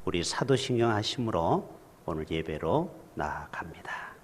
우리 사도신경 하심으로 오늘 예배로 나아갑니다.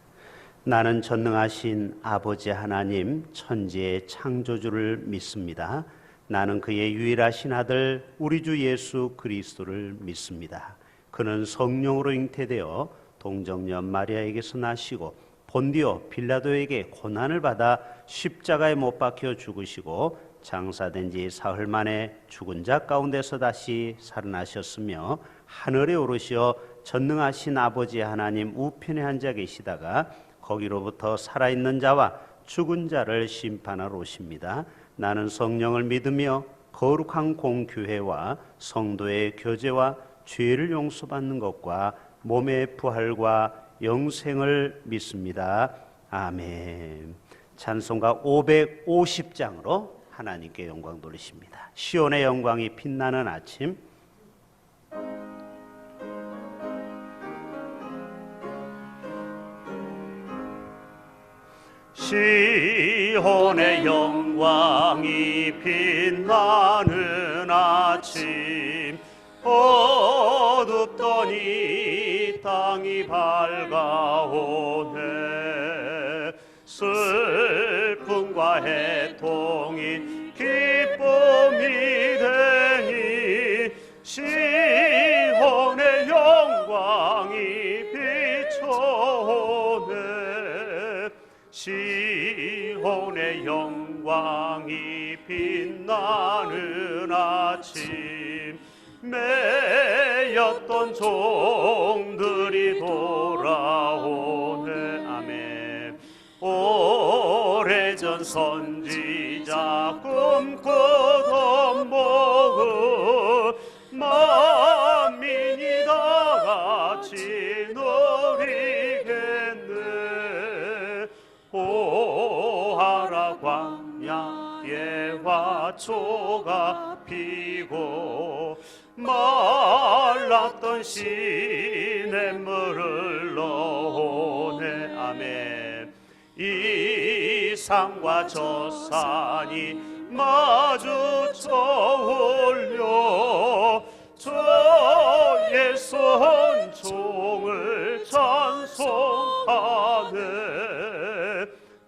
나는 전능하신 아버지 하나님 천지의 창조주를 믿습니다. 나는 그의 유일하신 아들 우리 주 예수 그리스도를 믿습니다. 그는 성령으로 잉태되어 동정녀 마리아에게서 나시고 본디오 빌라도에게 고난을 받아 십자가에 못 박혀 죽으시고 장사된 지 사흘 만에 죽은 자 가운데서 다시 살아나셨으며 하늘에 오르시어 전능하신 아버지 하나님 우편에 앉아 계시다가 거기로부터 살아있는 자와 죽은 자를 심판하러 오십니다. 나는 성령을 믿으며 거룩한 공교회와 성도의 교제와 죄를 용서받는 것과 몸의 부활과 영생을 믿습니다. 아멘. 찬송가 550장으로 하나님께 영광 돌리십니다. 시온의 영광이 빛나는 아침. 시온의 영광이 빛나는 아침, 어둡더니 땅이 밝아오네. 슬픔과 해통이 기쁨이 되니 시온의 영광이 비춰오네. 시온의 영광이 빛나는 아침, 매였던 종들이 돌아오네. 아멘. 오래전 선지자 꿈꾸던 복음 만민이 다 같이 누리겠네. 보아라 광야에 화초가 피고 말랐던 시냇물을 넣어오네. 아멘. 이 산과 저 산이 마주쳐 올려 주의 선총을 찬송하네.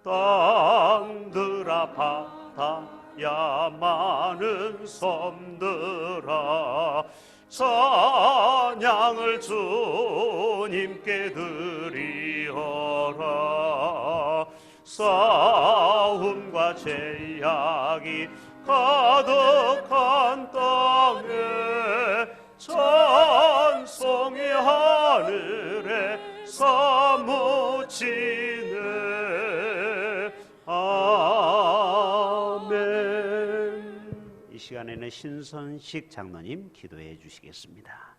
땅들아 바다야 많은 섬들아 찬양을 주님께 드리어라. 싸움과 제약이 가득한 땅에 찬송이 하늘에 사무치네. 아멘. 이 시간에는 신선식 장로님 기도해 주시겠습니다.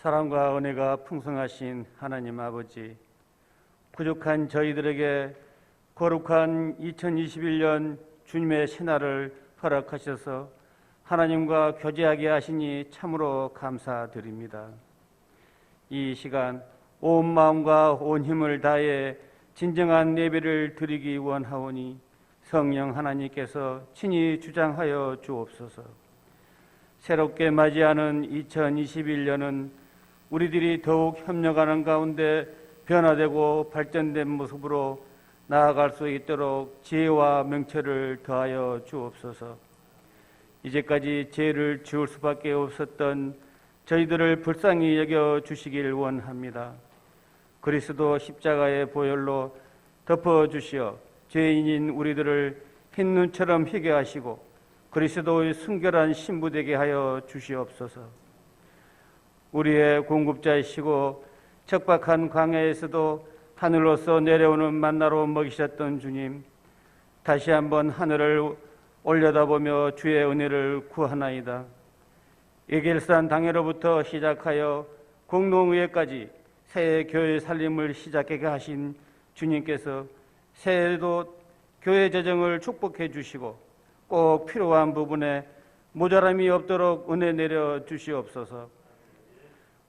사랑과 은혜가 풍성하신 하나님 아버지, 부족한 저희들에게 거룩한 2021년 주님의 새날을 허락하셔서 하나님과 교제하게 하시니 참으로 감사드립니다. 이 시간 온 마음과 온 힘을 다해 진정한 예배를 드리기 원하오니 성령 하나님께서 친히 주장하여 주옵소서. 새롭게 맞이하는 2021년은 우리들이 더욱 협력하는 가운데 변화되고 발전된 모습으로 나아갈 수 있도록 지혜와 명철을 더하여 주옵소서. 이제까지 죄를 지을 수밖에 없었던 저희들을 불쌍히 여겨 주시길 원합니다. 그리스도 십자가의 보혈로 덮어주시어 죄인인 우리들을 흰 눈처럼 희게 하시고 그리스도의 순결한 신부 되게 하여 주시옵소서. 우리의 공급자이시고 척박한 광야에서도 하늘로서 내려오는 만나로 먹이셨던 주님, 다시 한번 하늘을 올려다보며 주의 은혜를 구하나이다. 에겔산 당회로부터 시작하여 공동의회까지 새 교회 살림을 시작하게 하신 주님께서 새해에도 교회 재정을 축복해 주시고 꼭 필요한 부분에 모자람이 없도록 은혜 내려 주시옵소서.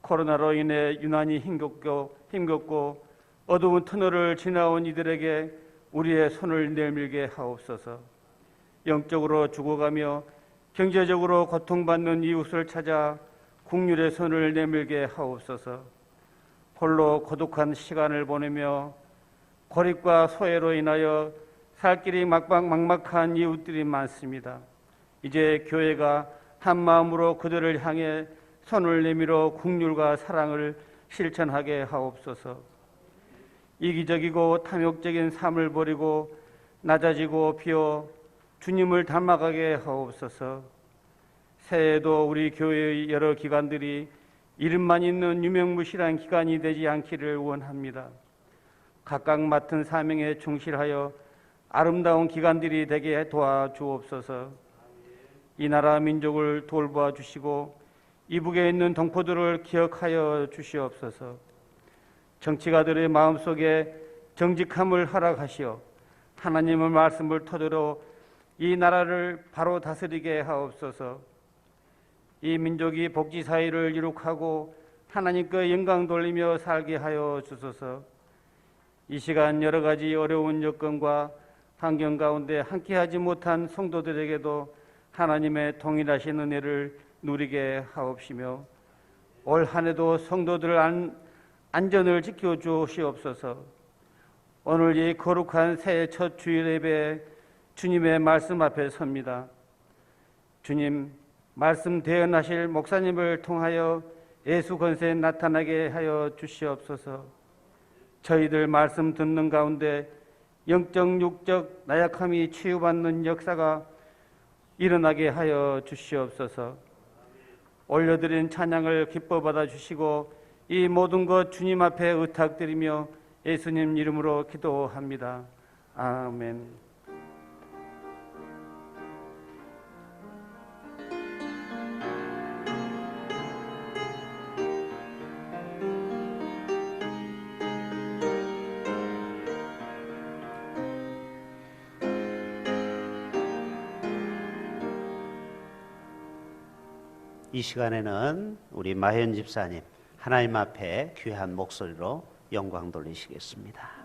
코로나로 인해 유난히 힘겹고 어두운 터널을 지나온 이들에게 우리의 손을 내밀게 하옵소서. 영적으로 죽어가며 경제적으로 고통받는 이웃을 찾아 국률의 손을 내밀게 하옵소서. 홀로 고독한 시간을 보내며 고립과 소외로 인하여 살 길이 막막한 이웃들이 많습니다. 이제 교회가 한 마음으로 그들을 향해 손을 내밀어 국률과 사랑을 실천하게 하옵소서. 이기적이고 탐욕적인 삶을 버리고 낮아지고 비어 주님을 닮아가게 하옵소서. 새해에도 우리 교회의 여러 기관들이 이름만 있는 유명무실한 기관이 되지 않기를 원합니다. 각각 맡은 사명에 충실하여 아름다운 기관들이 되게 도와주옵소서. 이 나라 민족을 돌보아 주시고 이북에 있는 동포들을 기억하여 주시옵소서. 정치가들의 마음속에 정직함을 허락하시어 하나님의 말씀을 토대로 이 나라를 바로 다스리게 하옵소서. 이 민족이 복지 사회를 이룩하고 하나님께 영광 돌리며 살게 하여 주소서. 이 시간 여러 가지 어려운 여건과 환경 가운데 함께하지 못한 성도들에게도 하나님의 동일하신 은혜를 누리게 하옵시며 올 한 해도 성도들 안전을 지켜주시옵소서. 오늘 이 거룩한 새해 첫 주일 예배에 주님의 말씀 앞에 섭니다. 주님, 말씀 대언하실 목사님을 통하여 예수 권세 나타나게 하여 주시옵소서. 저희들 말씀 듣는 가운데 영적 육적 나약함이 치유받는 역사가 일어나게 하여 주시옵소서. 올려드린 찬양을 기뻐 받아 주시고 이 모든 것 주님 앞에 의탁드리며 예수님 이름으로 기도합니다. 아멘. 이 시간에는 우리 마현 집사님 하나님 앞에 귀한 목소리로 영광 돌리시겠습니다.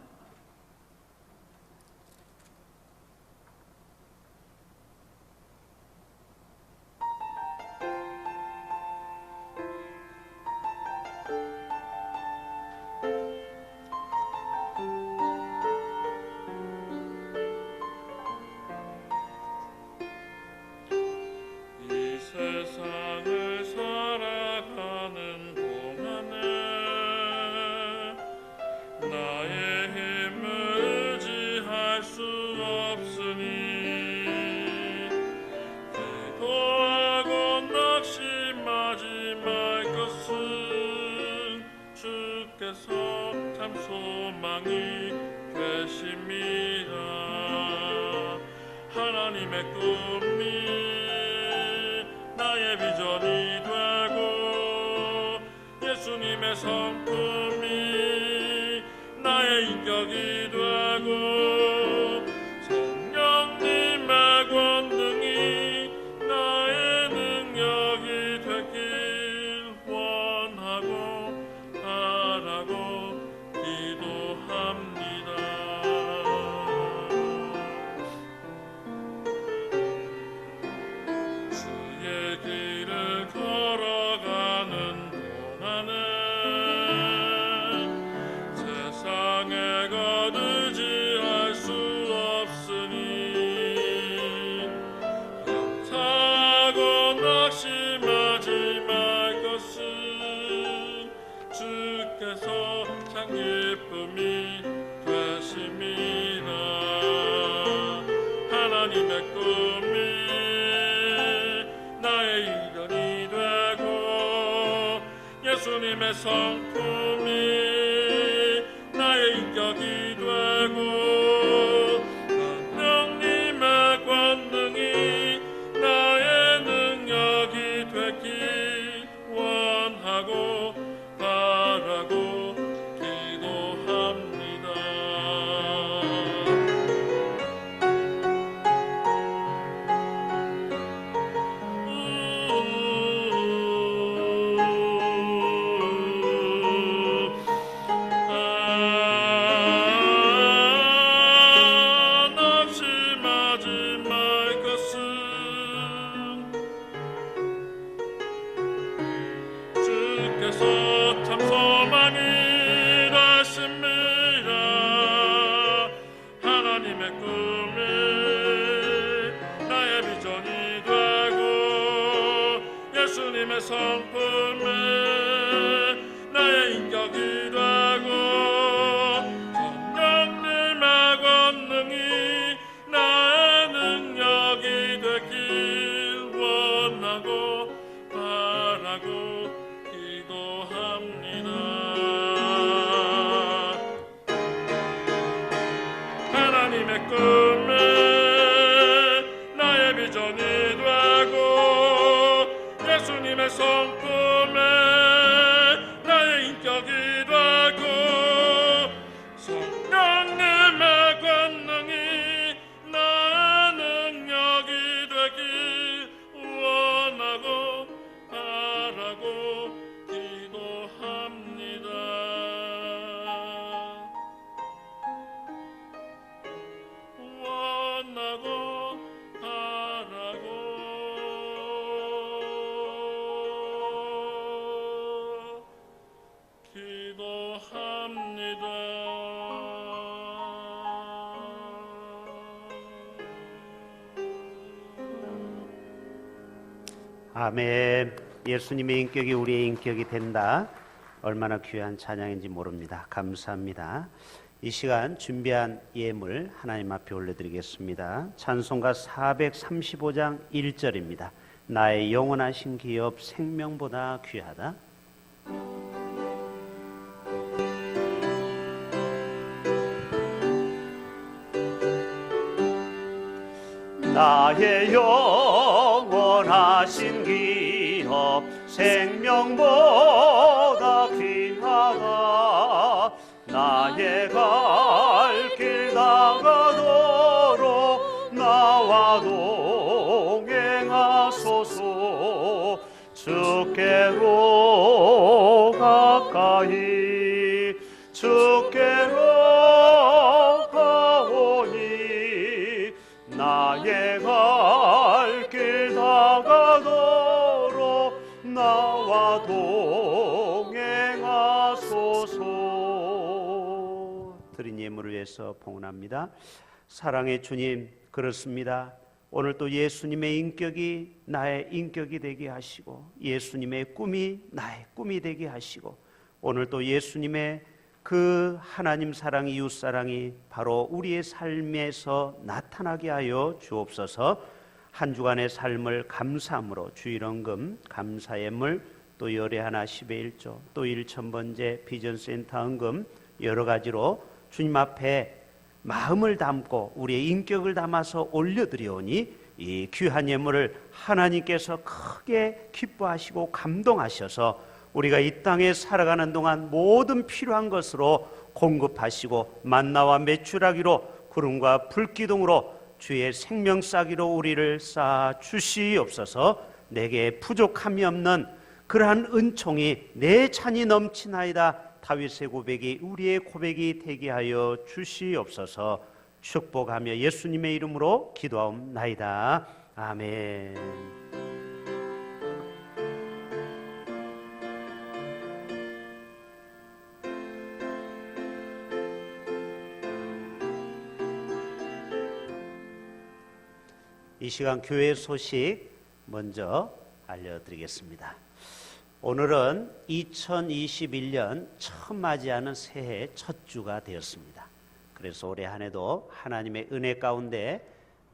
이 세상을 살아가는 동안에 나의 힘을 의지할 수 없으니 기도하고 낙심하지 말 것은 주께서 참 소망이 되심이라. 하나님의 꿈이 나의 비전이 되고 예수님의 성품이 나의 인격이 되고 성령님의 권능이 나의 능력이 되길 원하고 바라고 기도합니다. 주의 길을 걸어가는 동안에 세상에 거두지할 수 없으니 영타고 낙심하지 말 것은 주께서 참 기쁨이 되심이라. 하나님의 꿈이 나의 이견이 되고 예수님의 성품이 나의 인격이 되고 성령님의 권능이 나의 능력이 되길 원하고 바라고 기도합니다. 성품에 나의 인격이 되고 성령님의 권능이 나의 능력이 되길 원하고 바라고 기도합니다. 하나님의 꿈에 나의 비전이 되고 예수님의 성품에 나의 인격이 되고 성령님의 권능이 나의 능력이 되길 원하고 바라고 기도합니다. 원하고 바라고 기도합니다. 아멘. 예수님의 인격이 우리의 인격이 된다. 얼마나 귀한 찬양인지 모릅니다. 감사합니다. 이 시간 준비한 예물 하나님 앞에 올려드리겠습니다. 찬송가 435장 1절입니다. 나의 영원하신 기업 생명보다 귀하다. 나의 영원하신 기업 생명보다 귀하다. 나의 갈 길 다가도록 나와 동행하소서. 주께로 가까이 주께로 가오니 나의 갈 길 다가도록 나와 동행하소서. 드린 예물을 위해서 봉헌합니다. 사랑의 주님, 그렇습니다. 오늘 또 예수님의 인격이 나의 인격이 되게 하시고 예수님의 꿈이 나의 꿈이 되게 하시고 오늘 또 예수님의 그 하나님 사랑, 이웃 사랑이 바로 우리의 삶에서 나타나게 하여 주옵소서. 한 주간의 삶을 감사함으로 주일헌금, 감사예물, 또 열애 하나 10의 1조, 또 1,000번째 비전센터 헌금 여러 가지로 주님 앞에 마음을 담고 우리의 인격을 담아서 올려드리오니 이 귀한 예물을 하나님께서 크게 기뻐하시고 감동하셔서 우리가 이 땅에 살아가는 동안 모든 필요한 것으로 공급하시고 만나와 메추라기로 구름과 불기둥으로 주의 생명싸기로 우리를 쌓아 주시옵소서. 내게 부족함이 없는 그러한 은총이 내 찬이 넘치나이다. 다윗의 고백이 우리의 고백이 되게 하여 주시옵소서. 축복하며 예수님의 이름으로 기도하옵나이다. 아멘. 이 시간 교회 소식 먼저 알려드리겠습니다. 오늘은 2021년 처음 맞이하는 새해 첫 주가 되었습니다. 그래서 올해 한 해도 하나님의 은혜 가운데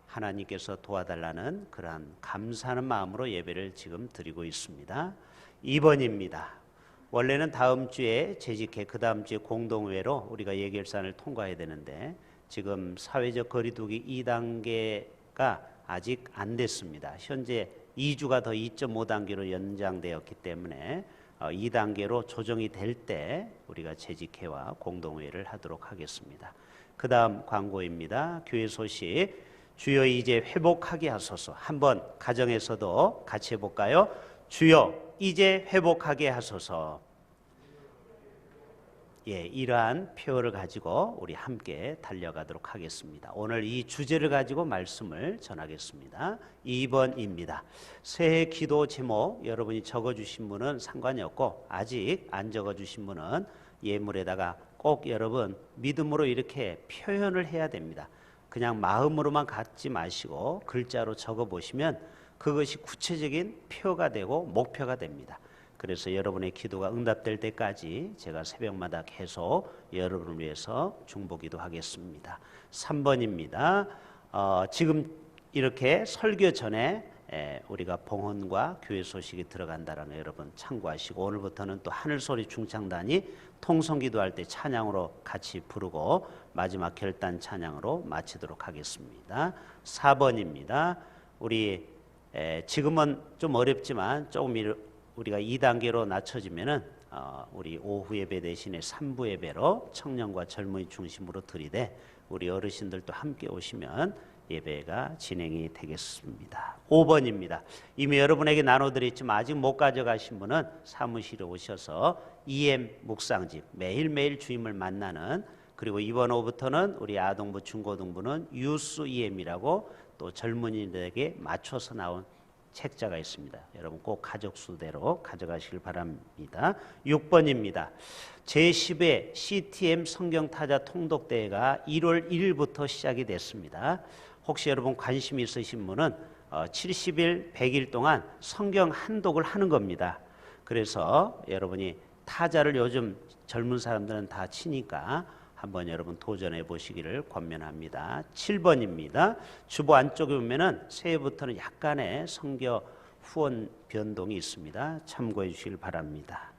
하나님께서 도와달라는 그러한 감사하는 마음으로 예배를 지금 드리고 있습니다. 2번입니다. 원래는 다음 주에 재직회, 그 다음 주에 공동회로 우리가 예결산을 통과해야 되는데 지금 사회적 거리두기 2단계가 아직 안 됐습니다. 현재 2주가 더 2.5단계로 연장되었기 때문에 2단계로 조정이 될 때 우리가 재직회와 공동회를 하도록 하겠습니다. 그 다음 광고입니다. 교회 소식. 주여 이제 회복하게 하소서. 한번 가정에서도 같이 해볼까요? 주여 이제 회복하게 하소서. 예, 이러한 표어를 가지고 우리 함께 달려가도록 하겠습니다. 오늘 이 주제를 가지고 말씀을 전하겠습니다. 2번입니다. 새해 기도 제목 여러분이 적어주신 분은 상관이 없고 아직 안 적어주신 분은 예물에다가 꼭 여러분 믿음으로 이렇게 표현을 해야 됩니다. 그냥 마음으로만 갖지 마시고 글자로 적어보시면 그것이 구체적인 표가 되고 목표가 됩니다. 그래서 여러분의 기도가 응답될 때까지 제가 새벽마다 계속 여러분을 위해서 중보기도 하겠습니다. 3번입니다. 지금 이렇게 설교 전에 우리가 봉헌과 교회 소식이 들어간다는 거 여러분 참고하시고, 오늘부터는 또 하늘소리 중창단이 통성기도할 때 찬양으로 같이 부르고 마지막 결단 찬양으로 마치도록 하겠습니다. 4번입니다. 우리 지금은 좀 어렵지만 조금 우리가 2단계로 낮춰지면은 우리 오후 예배 대신에 3부 예배로 청년과 젊은이 중심으로 드리되 우리 어르신들도 함께 오시면 예배가 진행이 되겠습니다. 5번입니다. 이미 여러분에게 나눠드렸지만 아직 못 가져가신 분은 사무실에 오셔서 EM 묵상집 매일매일 주임을 만나는, 그리고 이번 오후부터는 우리 아동부 중고등부는 유스 EM이라고 또 젊은이들에게 맞춰서 나온 책자가 있습니다. 여러분 꼭 가족 수대로 가져가시길 바랍니다. 6번입니다. 제10회 CTM 성경타자 통독대회가 1월 1일부터 시작이 됐습니다. 혹시 여러분 관심 있으신 분은 70일, 100일 동안 성경 한독을 하는 겁니다. 그래서 여러분이 타자를 요즘 젊은 사람들은 다 치니까 한번 여러분 도전해 보시기를 권면합니다. 7번입니다. 주보 안쪽에 보면은 새해부터는 약간의 성교 후원 변동이 있습니다. 참고해 주시길 바랍니다.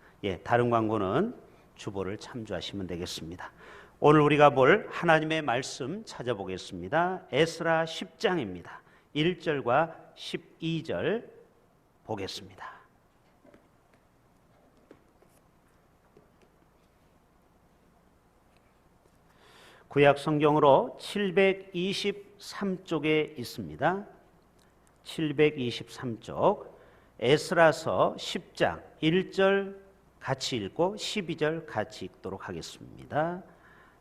다른 광고는 주보를 참조하시면 되겠습니다. 오늘 우리가 볼 하나님의 말씀 찾아보겠습니다. 에스라 10장입니다. 1절과 12절 보겠습니다. 구약 성경으로 723쪽에 있습니다. 723쪽 에스라서 10장 1절 같이 읽고 12절 같이 읽도록 하겠습니다.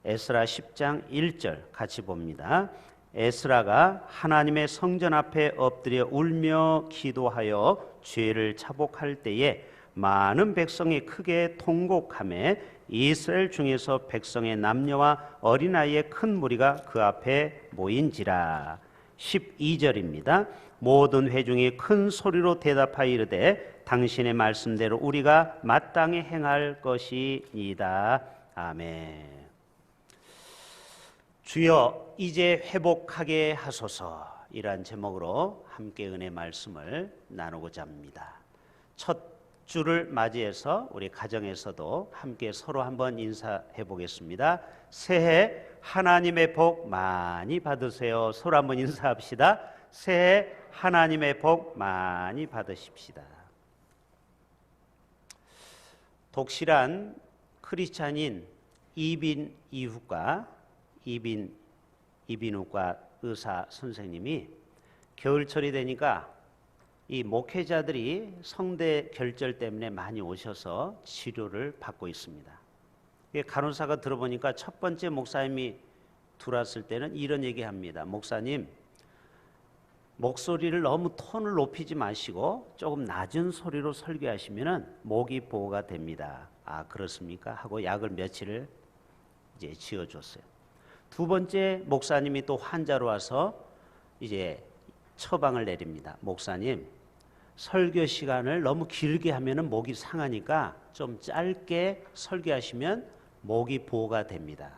에스라 10장 1절 같이 봅니다. 에스라가 하나님의 성전 앞에 엎드려 울며 기도하여 죄를 자복할 때에 많은 백성이 크게 통곡하며 이스라엘 중에서 백성의 남녀와 어린아이의 큰 무리가 그 앞에 모인지라. 12절입니다. 모든 회중이 큰 소리로 대답하여 이르되 당신의 말씀대로 우리가 마땅히 행할 것이니이다. 아멘. 주여 이제 회복하게 하소서, 이란 제목으로 함께 은혜 말씀을 나누고자 합니다. 첫 주를 맞이해서 우리 가정에서도 함께 서로 한번 인사해 보겠습니다. 새해 하나님의 복 많이 받으세요. 서로 한번 인사합시다. 새해 하나님의 복 많이 받으십시다. 독실한 크리스찬인 이빈우과 의사 선생님이 겨울철이 되니까 이 목회자들이 성대 결절 때문에 많이 오셔서 치료를 받고 있습니다. 간호사가 들어보니까 첫 번째 목사님이 들어왔을 때는 이런 얘기합니다. 목사님, 목소리를 너무 톤을 높이지 마시고 조금 낮은 소리로 설교하시면은 목이 보호가 됩니다. 아, 그렇습니까? 하고 약을 며칠을 이제 지어줬어요. 두 번째 목사님이 또 환자로 와서 이제 처방을 내립니다. 목사님, 설교 시간을 너무 길게 하면은 목이 상하니까 좀 짧게 설교하시면 목이 보호가 됩니다.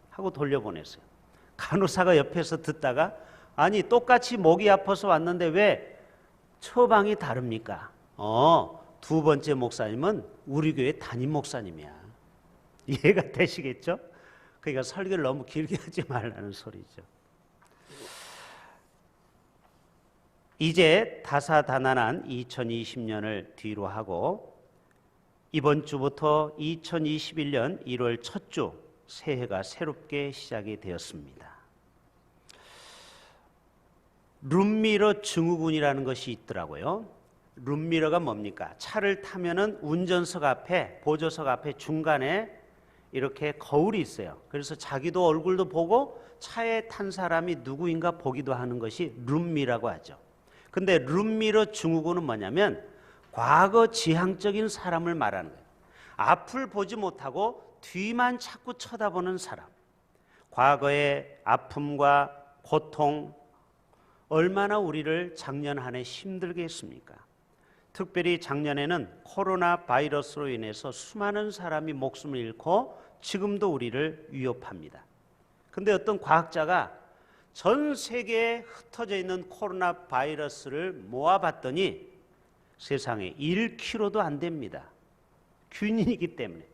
하고 돌려보냈어요. 간호사가 옆에서 듣다가 아니 똑같이 목이 아파서 왔는데 왜 처방이 다릅니까? 두 번째 목사님은 우리 교회 담임 목사님이야. 이해가 되시겠죠? 그러니까 설교를 너무 길게 하지 말라는 소리죠. 이제 다사다난한 2020년을 뒤로 하고 이번 주부터 2021년 1월 첫 주 새해가 새롭게 시작이 되었습니다. 룸미러 증후군이라는 것이 있더라고요. 룸미러가 뭡니까? 차를 타면은 운전석 앞에, 보조석 앞에 중간에 이렇게 거울이 있어요. 그래서 자기도 얼굴도 보고 차에 탄 사람이 누구인가 보기도 하는 것이 룸미라고 하죠. 근데 룸미러 증후군은 뭐냐면 과거 지향적인 사람을 말하는 거예요. 앞을 보지 못하고 뒤만 자꾸 쳐다보는 사람. 과거의 아픔과 고통, 얼마나 우리를 작년 한 해 힘들게 했습니까? 특별히 작년에는 코로나 바이러스로 인해서 수많은 사람이 목숨을 잃고 지금도 우리를 위협합니다. 근데 어떤 과학자가 전 세계에 흩어져 있는 코로나 바이러스를 모아봤더니 세상에 1kg도 안 됩니다. 균이기 때문에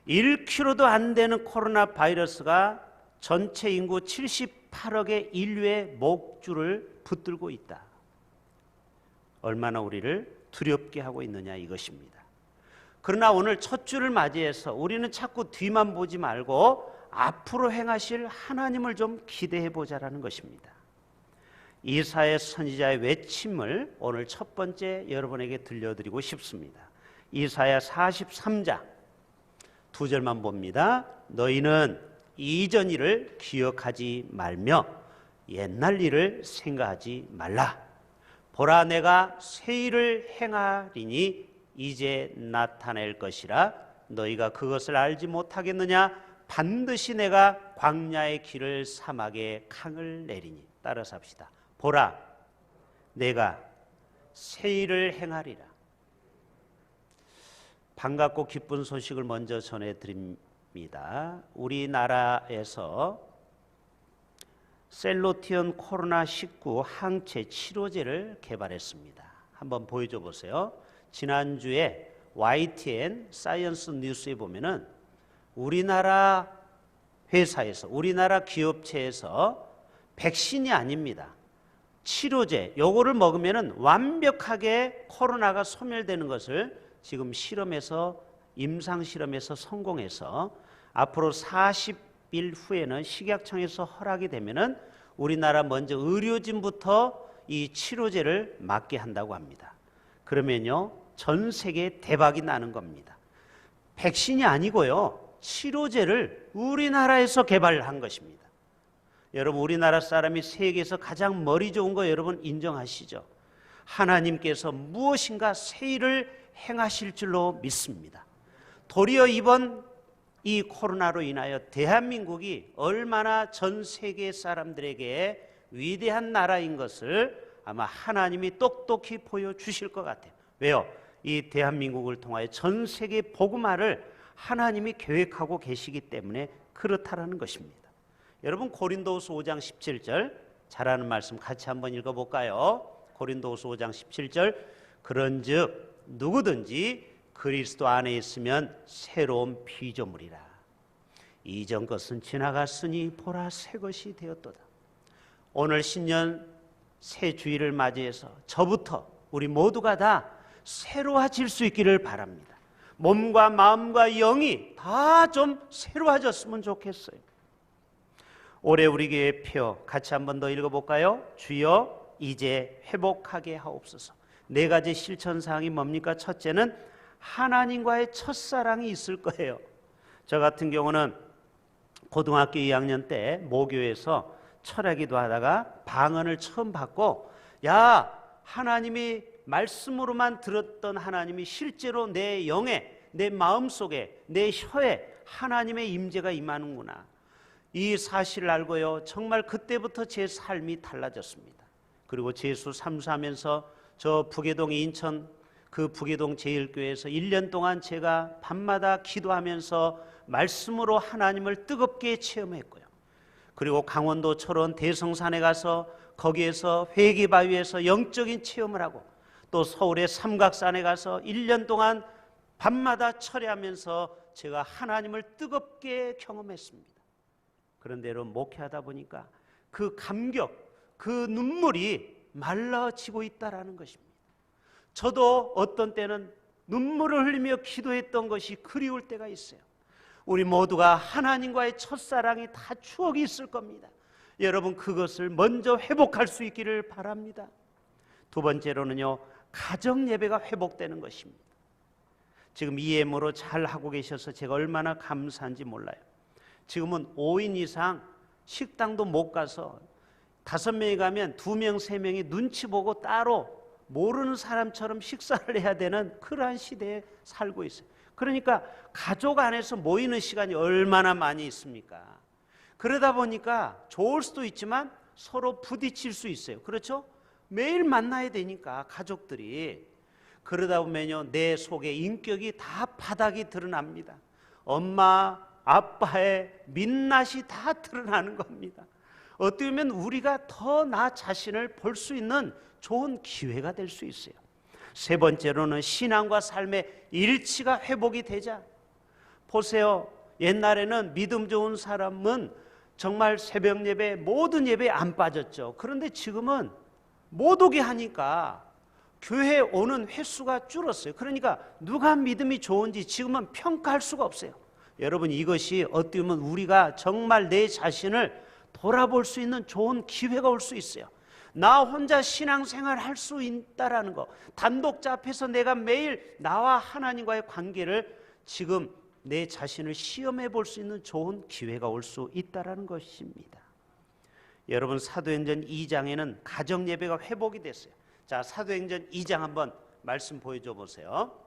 1kg도 안 되는 코로나 바이러스가 전체 인구 78억의 인류의 목줄을 붙들고 있다. 얼마나 우리를 두렵게 하고 있느냐 이것입니다. 그러나 오늘 첫 주를 맞이해서 우리는 자꾸 뒤만 보지 말고 앞으로 행하실 하나님을 좀 기대해 보자라는 것입니다. 이사야 선지자의 외침을 오늘 첫 번째 여러분에게 들려드리고 싶습니다. 이사야 43장 2절만 봅니다. 너희는 이전 일을 기억하지 말며 옛날 일을 생각하지 말라. 보라, 내가 새 일을 행하리니 이제 나타낼 것이라. 너희가 그것을 알지 못하겠느냐? 반드시 내가 광야의 길을 사막에 강을 내리니. 따라서 합시다. 보라, 내가 새 일을 행하리라. 반갑고 기쁜 소식을 먼저 전해드립니다. 우리나라에서 셀로티온 코로나19 항체 치료제를 개발했습니다. 한번 보여줘 보세요. 지난주에 YTN 사이언스 뉴스에 보면은 우리나라 회사에서, 우리나라 기업체에서 백신이 아닙니다. 치료제, 요거를 먹으면은 완벽하게 코로나가 소멸되는 것을 지금 실험에서, 임상 실험에서 성공해서 앞으로 40일 후에는 식약청에서 허락이 되면은 우리나라 먼저 의료진부터 이 치료제를 맞게 한다고 합니다. 그러면요, 전 세계에 대박이 나는 겁니다. 백신이 아니고요, 치료제를 우리나라에서 개발한 것입니다. 여러분, 우리나라 사람이 세계에서 가장 머리 좋은 거 여러분 인정하시죠? 하나님께서 무엇인가 새 일을 행하실 줄로 믿습니다. 도리어 이번 이 코로나로 인하여 대한민국이 얼마나 전 세계 사람들에게 위대한 나라인 것을 아마 하나님이 똑똑히 보여주실 것 같아요. 왜요? 이 대한민국을 통하여 전 세계 복음화를 하나님이 계획하고 계시기 때문에 그렇다라는 것입니다. 여러분, 고린도후서 5장 17절 잘 아는 말씀 같이 한번 읽어볼까요? 고린도후서 5장 17절 그런즉 누구든지 그리스도 안에 있으면 새로운 피조물이라. 이전 것은 지나갔으니 보라 새 것이 되었도다. 오늘 신년 새 주일을 맞이해서 저부터 우리 모두가 다 새로워질 수 있기를 바랍니다. 몸과 마음과 영이 다 좀 새로워졌으면 좋겠어요. 올해 우리 교회 표 같이 한번 더 읽어볼까요? 주여 이제 회복하게 하옵소서. 4가지 실천사항이 뭡니까? 첫째는 하나님과의 첫사랑이 있을 거예요. 저 같은 경우는 고등학교 2학년 때 모교에서 철야기도 하다가 방언을 처음 받고, 야, 하나님이 말씀으로만 들었던 하나님이 실제로 내 영에, 내 마음속에, 내 혀에 하나님의 임재가 임하는구나. 이 사실을 알고요, 정말 그때부터 제 삶이 달라졌습니다. 그리고 제수 삼수하면서 저 북해동 인천 그 북해동 제일교회에서 1년 동안 제가 밤마다 기도하면서 말씀으로 하나님을 뜨겁게 체험했고요. 그리고 강원도 철원 대성산에 가서 거기에서 회기바위에서 영적인 체험을 하고, 또 서울의 삼각산에 가서 1년 동안 밤마다 철야하면서 제가 하나님을 뜨겁게 경험했습니다. 그런데 여러분, 목회하다 보니까 그 감격, 그 눈물이 말라지고 있다라는 것입니다. 저도 어떤 때는 눈물을 흘리며 기도했던 것이 그리울 때가 있어요. 우리 모두가 하나님과의 첫사랑이 다 추억이 있을 겁니다. 여러분, 그것을 먼저 회복할 수 있기를 바랍니다. 두 번째로는요, 가정 예배가 회복되는 것입니다. 지금 EM으로 잘 하고 계셔서 제가 얼마나 감사한지 몰라요. 지금은 5인 이상 식당도 못 가서 5명이 가면 2명, 3명이 눈치 보고 따로 모르는 사람처럼 식사를 해야 되는 그러한 시대에 살고 있어요. 그러니까 가족 안에서 모이는 시간이 얼마나 많이 있습니까? 그러다 보니까 좋을 수도 있지만 서로 부딪힐 수 있어요. 그렇죠? 매일 만나야 되니까 가족들이. 그러다 보면요, 내 속에 인격이 다 바닥이 드러납니다. 엄마 아빠의 민낯이 다 드러나는 겁니다. 어떻게 보면 우리가 더 나 자신을 볼 수 있는 좋은 기회가 될 수 있어요. 세 번째로는 신앙과 삶의 일치가 회복이 되자. 보세요, 옛날에는 믿음 좋은 사람은 정말 새벽 예배, 모든 예배에 안 빠졌죠. 그런데 지금은 못 오게 하니까 교회에 오는 횟수가 줄었어요. 그러니까 누가 믿음이 좋은지 지금은 평가할 수가 없어요. 여러분, 이것이 어떻게 보면 우리가 정말 내 자신을 돌아볼 수 있는 좋은 기회가 올 수 있어요. 나 혼자 신앙생활 할 수 있다라는 거, 단독자 앞에서 내가 매일 나와 하나님과의 관계를 지금 내 자신을 시험해 볼 수 있는 좋은 기회가 올 수 있다라는 것입니다. 여러분, 사도행전 2장에는 가정 예배가 회복이 됐어요. 자, 사도행전 2장 한번 말씀 보여줘 보세요.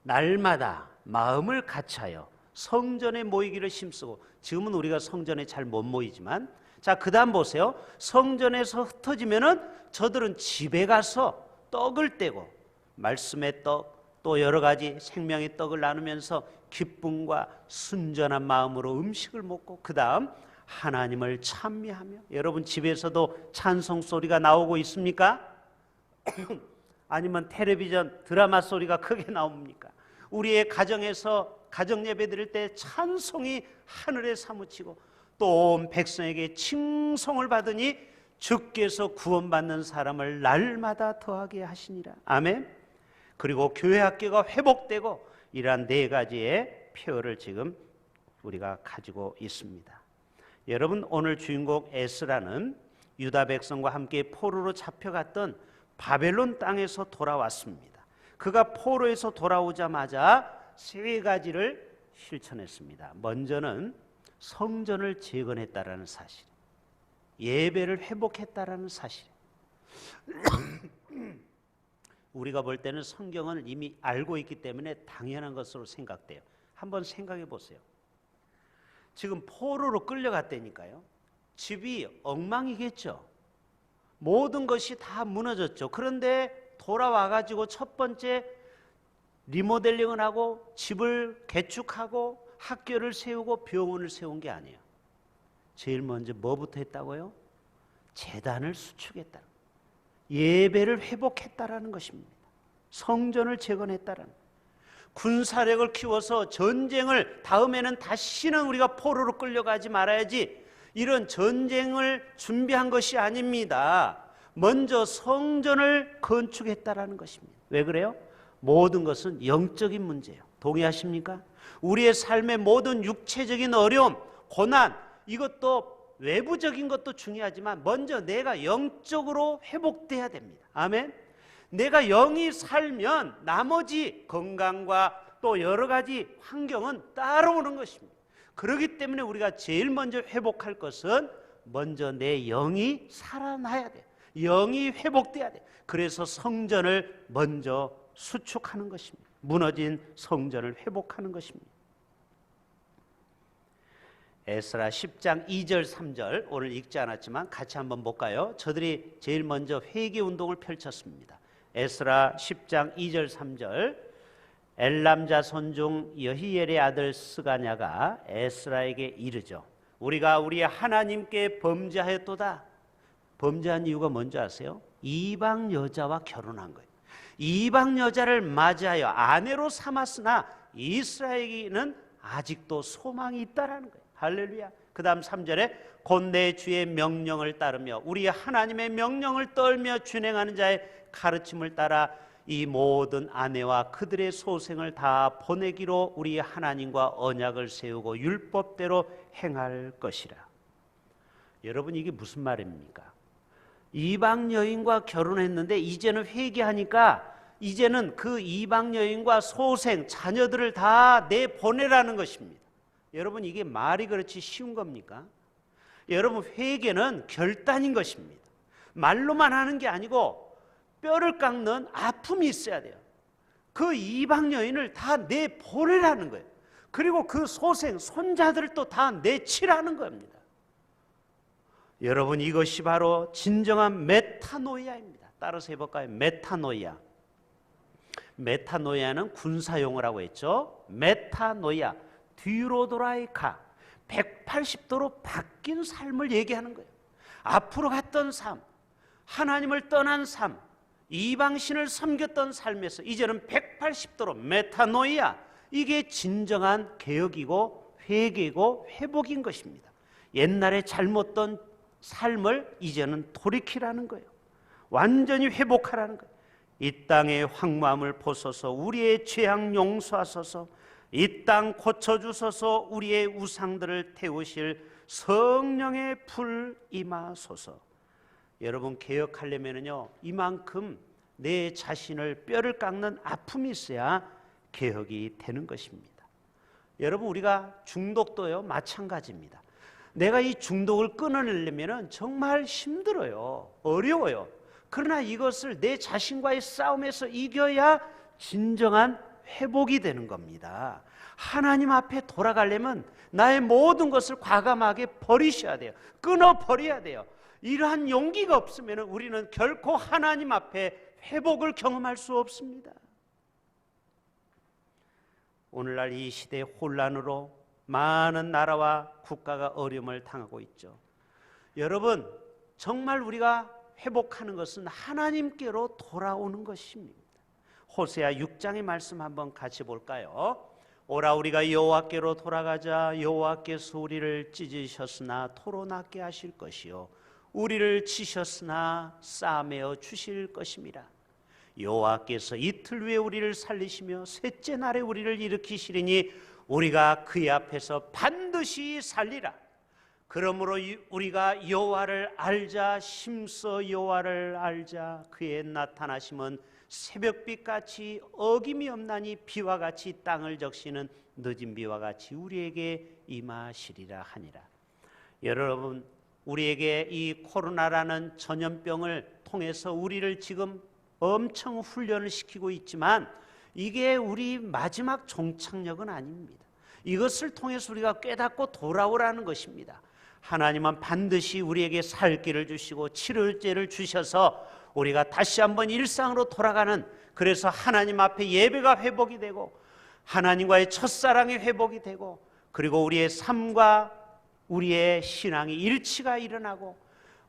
날마다 마음을 같이하여 성전에 모이기를 힘쓰고, 지금은 우리가 성전에 잘 못 모이지만, 자, 그 다음 보세요. 성전에서 흩어지면은 저들은 집에 가서 떡을 떼고 말씀의 떡, 또 여러 가지 생명의 떡을 나누면서 기쁨과 순전한 마음으로 음식을 먹고, 그 다음 하나님을 찬미하며. 여러분, 집에서도 찬송 소리가 나오고 있습니까? 아니면 텔레비전 드라마 소리가 크게 나옵니까? 우리의 가정에서 가정 예배 드릴 때 찬송이 하늘에 사무치고 또 온 백성에게 칭송을 받으니 주께서 구원받는 사람을 날마다 더하게 하시니라. 아멘. 그리고 교회 학교가 회복되고, 이러한 네 가지의 표현을 지금 우리가 가지고 있습니다. 여러분, 오늘 주인공 에스라는 유다 백성과 함께 포로로 잡혀갔던 바벨론 땅에서 돌아왔습니다. 그가 포로에서 돌아오자마자 세 가지를 실천했습니다. 먼저는 성전을 재건했다라는 사실, 예배를 회복했다라는 사실. 우리가 볼 때는 성경을 이미 알고 있기 때문에 당연한 것으로 생각돼요. 한번 생각해 보세요. 지금 포로로 끌려갔다니까요. 집이 엉망이겠죠. 모든 것이 다 무너졌죠. 그런데 돌아와가지고 첫 번째 리모델링을 하고 집을 개축하고 학교를 세우고 병원을 세운 게 아니에요. 제일 먼저 뭐부터 했다고요? 제단을 수축했다. 예배를 회복했다라는 것입니다. 성전을 재건했다라는. 군사력을 키워서 전쟁을, 다음에는 다시는 우리가 포로로 끌려가지 말아야지, 이런 전쟁을 준비한 것이 아닙니다. 먼저 성전을 건축했다라는 것입니다. 왜 그래요? 모든 것은 영적인 문제예요. 동의하십니까? 우리의 삶의 모든 육체적인 어려움, 고난, 이것도 외부적인 것도 중요하지만 먼저 내가 영적으로 회복돼야 됩니다. 아멘. 내가 영이 살면 나머지 건강과 또 여러 가지 환경은 따라오는 것입니다. 그렇기 때문에 우리가 제일 먼저 회복할 것은 먼저 내 영이 살아나야 돼요. 영이 회복돼야 돼요. 그래서 성전을 먼저 수축하는 것입니다. 무너진 성전을 회복하는 것입니다. 에스라 10장 2절 3절 오늘 읽지 않았지만 같이 한번 볼까요? 저들이 제일 먼저 회개 운동을 펼쳤습니다. 에스라 10장 2절 3절 엘람 자손 중 여히엘의 아들 스가냐가 에스라에게 이르죠. 우리가 우리 하나님께 범죄하였도다. 범죄한 이유가 뭔지 아세요? 이방 여자와 결혼한 거예요. 이방 여자를 맞이하여 아내로 삼았으나 이스라엘에게는 아직도 소망이 있다라는 거예요. 할렐루야. 그 다음 3절에 곧 내 주의 명령을 따르며 우리 하나님의 명령을 떨며 준행하는 자의 가르침을 따라 이 모든 아내와 그들의 소생을 다 보내기로 우리 하나님과 언약을 세우고 율법대로 행할 것이라. 여러분, 이게 무슨 말입니까? 이방 여인과 결혼했는데 이제는 회개하니까 이제는 그 이방 여인과 소생, 자녀들을 다 내보내라는 것입니다. 여러분, 이게 말이 그렇지 쉬운 겁니까? 여러분, 회개는 결단인 것입니다. 말로만 하는 게 아니고 뼈를 깎는 아픔이 있어야 돼요. 그 이방 여인을 다 내보내라는 거예요. 그리고 그 소생, 손자들을 또 다 내치라는 겁니다. 여러분, 이것이 바로 진정한 메타노이아입니다. 따라서 해볼까요? 메타노이아. 메타노이아는 군사용어라고 했죠. 메타노이아, 뒤로 돌아이카, 180도로 바뀐 삶을 얘기하는 거예요. 앞으로 갔던 삶, 하나님을 떠난 삶, 이방신을 섬겼던 삶에서 이제는 180도로 메타노이아, 이게 진정한 개혁이고 회개고 회복인 것입니다. 옛날에 잘못된 삶을 이제는 돌이키라는 거예요. 완전히 회복하라는 거예요. 이 땅의 황무함을 보소서, 우리의 죄악 용서하소서, 이 땅 고쳐주소서, 우리의 우상들을 태우실 성령의 불 임하소서. 여러분, 개혁하려면요, 이만큼 내 자신을 뼈를 깎는 아픔이 있어야 개혁이 되는 것입니다. 여러분, 우리가 중독도요 마찬가지입니다. 내가 이 중독을 끊어내려면 정말 힘들어요. 어려워요. 그러나 이것을 내 자신과의 싸움에서 이겨야 진정한 회복이 되는 겁니다. 하나님 앞에 돌아가려면 나의 모든 것을 과감하게 버리셔야 돼요. 끊어버려야 돼요. 이러한 용기가 없으면 우리는 결코 하나님 앞에 회복을 경험할 수 없습니다. 오늘날 이 시대의 혼란으로 많은 나라와 국가가 어려움을 당하고 있죠. 여러분, 정말 우리가 회복하는 것은 하나님께로 돌아오는 것입니다. 호세아 6장의 말씀 한번 같이 볼까요? 오라, 우리가 여호와께로 돌아가자. 여호와께서 우리를 찢으셨으나 토로나게 하실 것이요, 우리를 치셨으나 싸매어 주실 것임이라. 여호와께서 이틀 후에 우리를 살리시며 셋째 날에 우리를 일으키시리니 우리가 그의 앞에서 반드시 살리라. 그러므로 우리가 여호와를 알자. 심서 여호와를 알자. 그의 나타나심은 새벽빛같이 어김이 없나니 비와 같이 땅을 적시는 늦은 비와 같이 우리에게 임하시리라 하니라. 여러분, 우리에게 이 코로나라는 전염병을 통해서 우리를 지금 엄청 훈련을 시키고 있지만 이게 우리 마지막 종착역은 아닙니다. 이것을 통해서 우리가 깨닫고 돌아오라는 것입니다. 하나님은 반드시 우리에게 살 길을 주시고 치료제를 주셔서 우리가 다시 한번 일상으로 돌아가는, 그래서 하나님 앞에 예배가 회복이 되고 하나님과의 첫사랑이 회복이 되고, 그리고 우리의 삶과 우리의 신앙이 일치가 일어나고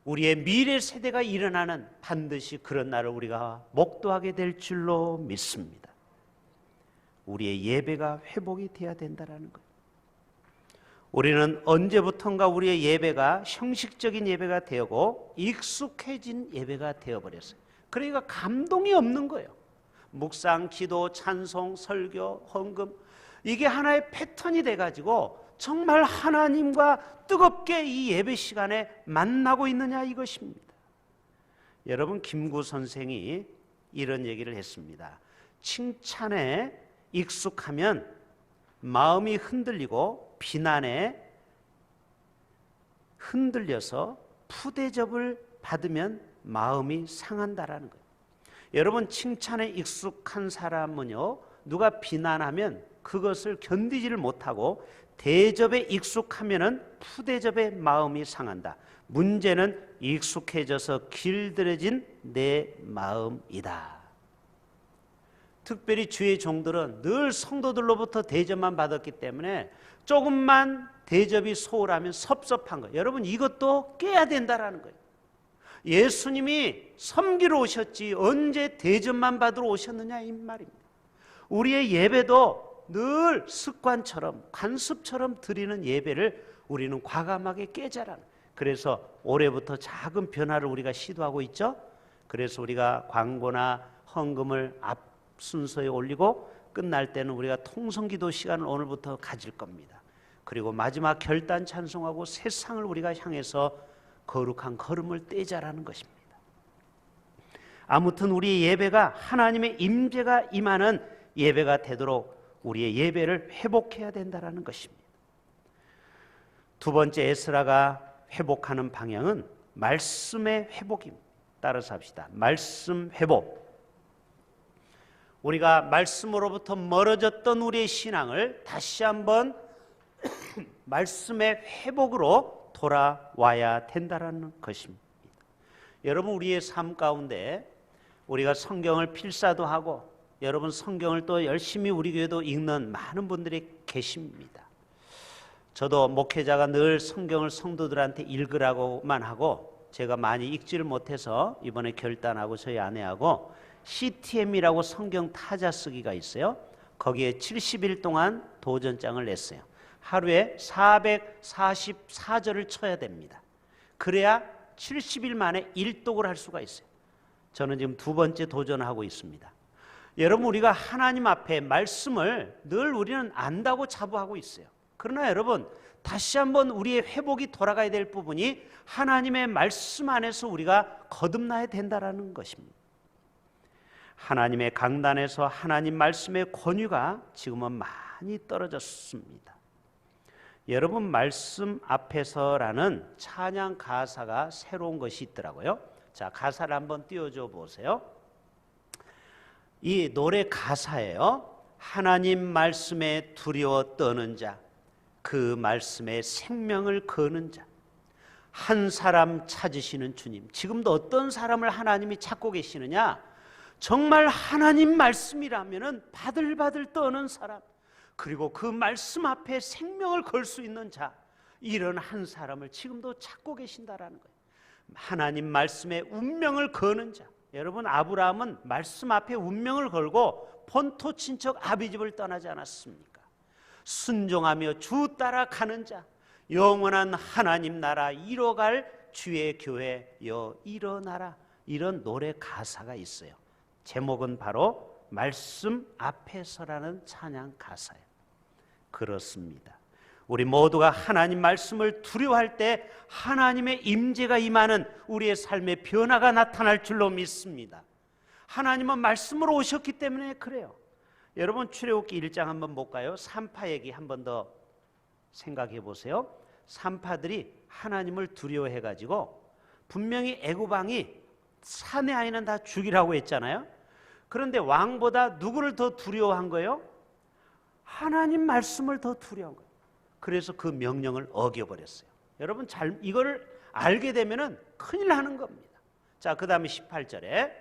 우리의 미래 세대가 일어나는 반드시 그런 날을 우리가 목도하게 될 줄로 믿습니다. 우리의 예배가 회복이 되어야 된다는 것. 우리는 언제부턴가 우리의 예배가 형식적인 예배가 되고 익숙해진 예배가 되어버렸어요. 그러니까 감동이 없는 거예요. 묵상, 기도, 찬송, 설교, 헌금, 이게 하나의 패턴이 돼가지고 정말 하나님과 뜨겁게 이 예배 시간에 만나고 있느냐, 이것입니다. 여러분, 김구 선생이 이런 얘기를 했습니다. 칭찬에 익숙하면 마음이 흔들리고 비난에 흔들려서 푸대접을 받으면 마음이 상한다라는 거예요. 여러분, 칭찬에 익숙한 사람은요, 누가 비난하면 그것을 견디지를 못하고 대접에 익숙하면은 푸대접의 마음이 상한다. 문제는 익숙해져서 길들여진 내 마음이다. 특별히 주의 종들은 늘 성도들로부터 대접만 받았기 때문에 조금만 대접이 소홀하면 섭섭한 거예요. 여러분, 이것도 깨야 된다라는 거예요. 예수님이 섬기러 오셨지 언제 대접만 받으러 오셨느냐, 이 말입니다. 우리의 예배도 늘 습관처럼 관습처럼 드리는 예배를 우리는 과감하게 깨자라는, 그래서 올해부터 작은 변화를 우리가 시도하고 있죠. 그래서 우리가 광고나 헌금을 앞 순서에 올리고 끝날 때는 우리가 통성기도 시간을 오늘부터 가질 겁니다. 그리고 마지막 결단 찬송하고 세상을 우리가 향해서 거룩한 걸음을 떼자라는 것입니다. 아무튼 우리의 예배가 하나님의 임재가 임하는 예배가 되도록 우리의 예배를 회복해야 된다는 것입니다. 두 번째, 에스라가 회복하는 방향은 말씀의 회복입니다. 따라서 합시다. 말씀 회복. 우리가 말씀으로부터 멀어졌던 우리의 신앙을 다시 한번 말씀의 회복으로 돌아와야 된다라는 것입니다. 여러분, 우리의 삶 가운데 우리가 성경을 필사도 하고 여러분 성경을 또 열심히 우리 교회도 읽는 많은 분들이 계십니다. 저도 목회자가 늘 성경을 성도들한테 읽으라고만 하고 제가 많이 읽지를 못해서 이번에 결단하고 저희 아내하고 CTM이라고 성경 타자 쓰기가 있어요. 거기에 70일 동안 도전장을 냈어요. 하루에 444절을 쳐야 됩니다. 그래야 70일 만에 일독을 할 수가 있어요. 저는 지금 두 번째 도전하고 있습니다. 여러분, 우리가 하나님 앞에 말씀을 늘 우리는 안다고 자부하고 있어요. 그러나 여러분, 다시 한번 우리의 회복이 돌아가야 될 부분이 하나님의 말씀 안에서 우리가 거듭나야 된다는 것입니다. 하나님의 강단에서 하나님 말씀의 권위가 지금은 많이 떨어졌습니다. 여러분, 말씀 앞에서라는 찬양 가사가 새로운 것이 있더라고요. 자, 가사를 한번 띄워줘 보세요. 이 노래 가사예요. 하나님 말씀에 두려워 떠는 자, 그 말씀에 생명을 거는 자, 한 사람 찾으시는 주님. 지금도 어떤 사람을 하나님이 찾고 계시느냐? 정말 하나님 말씀이라면 바들바들 떠는 사람, 그리고 그 말씀 앞에 생명을 걸 수 있는 자, 이런 한 사람을 지금도 찾고 계신다라는 거예요. 하나님 말씀에 운명을 거는 자. 여러분, 아브라함은 말씀 앞에 운명을 걸고 본토 친척 아비집을 떠나지 않았습니까? 순종하며 주 따라가는 자, 영원한 하나님 나라 이뤄갈 주의 교회여 일어나라. 이런 노래 가사가 있어요. 제목은 바로 말씀 앞에서라는 찬양 가사예요. 그렇습니다. 우리 모두가 하나님 말씀을 두려워할 때 하나님의 임재가 임하는 우리의 삶의 변화가 나타날 줄로 믿습니다. 하나님은 말씀으로 오셨기 때문에 그래요. 여러분, 출애굽기 1장 한번 볼까요? 산파 얘기 한번 더 생각해 보세요. 산파들이 하나님을 두려워해 가지고 분명히 애굽 왕이 사내 아이는 다 죽이라고 했잖아요. 그런데 왕보다 누구를 더 두려워한 거예요? 하나님 말씀을 더 두려워한 거예요. 그래서 그 명령을 어겨버렸어요. 여러분, 이거를 알게 되면은 큰일 나는 겁니다. 자, 그 다음에 18절에